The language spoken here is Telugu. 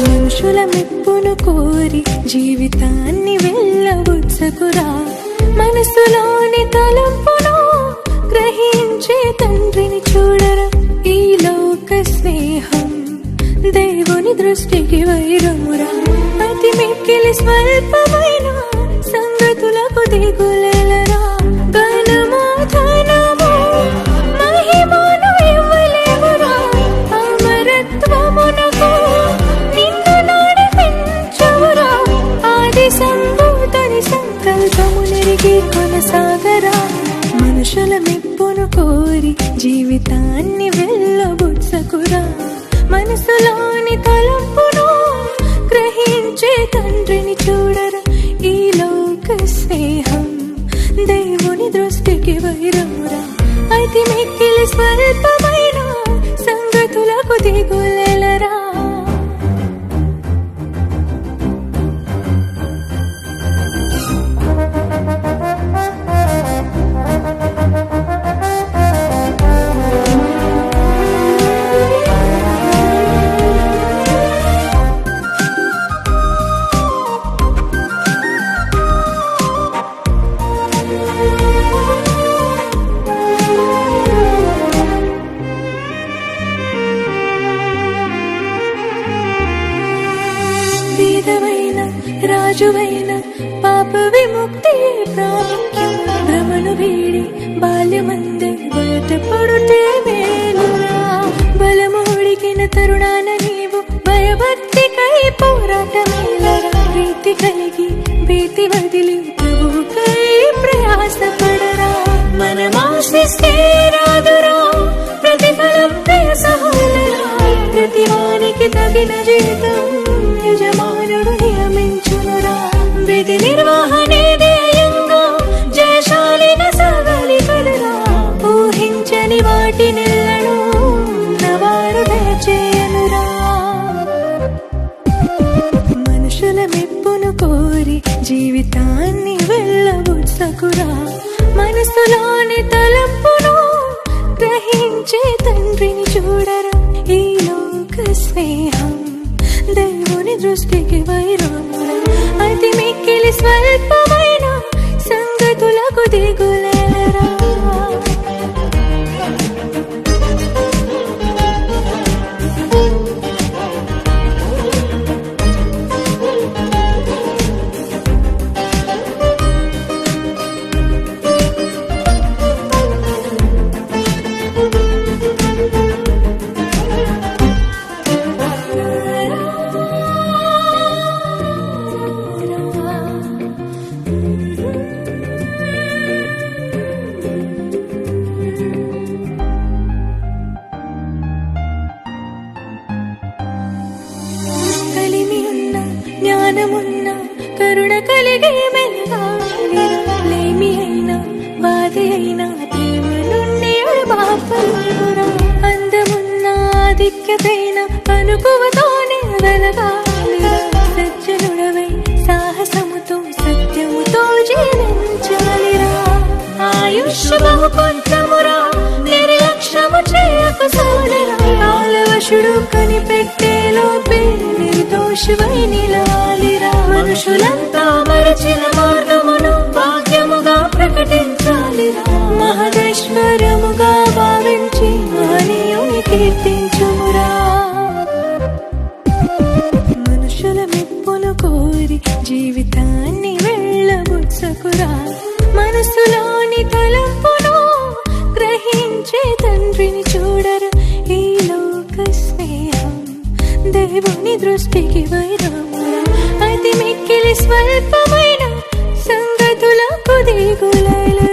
మనుషుల మెప్పును కోరి జీవితాన్ని వెళ్ళబుచ్చకురా, మనసులోని తలంపును గ్రహించే తండ్రిని చూడరా. ఈ లోక స్నేహం దేవుని దృష్టికి వైరమురా, అతి మిక్కిలి స్వల్పమైన సంగతులకు దిగులేలరా. ఘనము ధనము మహిమను ఇవ్వలేవురా, అమరత్వమునకు నిన్ను నడిపించవురా. ఆది సంభూతుని సంకల్పము నెరిగి కొనసాగరా. మనుషుల మెప్పును కోరి జీవితాన్ని వెళ్ళబుచ్చకురా, మనసులోని తలంపును గ్రహించే తండ్రిని చూడరా. ఈ లోక స్నేహం దేవుని దృష్టికి వైరమురా, అతి మిక్కిలి స్వల్పమైన సంగతులకు దిగులేలరా. వేదమైన రాజువైన పాప విముక్తి ప్రాముఖ్యం, భ్రమను వీడి బాల్యమందే బయటపడుతే మేలురా. బలమోడికిన తరుణాన నీవు భయభక్తికై పోరాటమేలరా. ప్రీతి కలిగి భీతి వదిలి ప్రభువుకై ప్రయాసపడరా. మనమాశిస్తే రాదురా ప్రతిఫలం ప్రియ సహోదరా, ప్రతివానికి తగిన జీతం యజమానుడు నియమించునురా. విధి నిర్వహణే ధ్యేయంగా జయశాలిగా సాగాలి కదరా. ఊహించని వాటినెల్లను నవాడు దయచేయనురా. మనుషుల మెప్పును కోరి జీవితాన్ని వెళ్ళబుచ్చకురా, మనసులోని తలంపును గ్రహించే తండ్రిని చూడరా. ఈ లోక స్నేహం దేవుని దృష్టికి వైరమురా, అతి మిక్కిలి స్వల్పమైన సంగతులకు దిగులేలరా. జ్ఞానమున్న కరుణ కలిగి మెలగాలిరా. లేమి అయినా బాధ అయినా ప్రేమ నుండి బాపలురా. అందమున్న ఆధిక్యతైన అనుకువతోనే వెలగాలిరా. సజ్జనుడవై సాహసముతో సత్యముతో జీవించాలిరా. ఆయుష్ బహు కొంచెమురా, నిర్లక్ష్యము చేయకు సోదరా. ఆలవశుడు కనిపెట్టే లోపే నిర్దోషివై నిలవాలిరా. మనుషులంతా మరచిన మార్గమును భాగ్యముగా ప్రకటించాలిరా. మహదేశ్వరముగా భావించి మహనీయుని కీర్తించుమురా. మనుషుల మెప్పును కోరి జీవితాన్ని వెళ్ళబుచ్చకురా, మన మనసులోని తలంపును గ్రహించే తండ్రిని చూడరు ఈ లోక స్నేహం దేవుని దృష్టికి వైరమురా అతి మిక్కిలి స్వల్పమైన సంగతులకు దిగులలు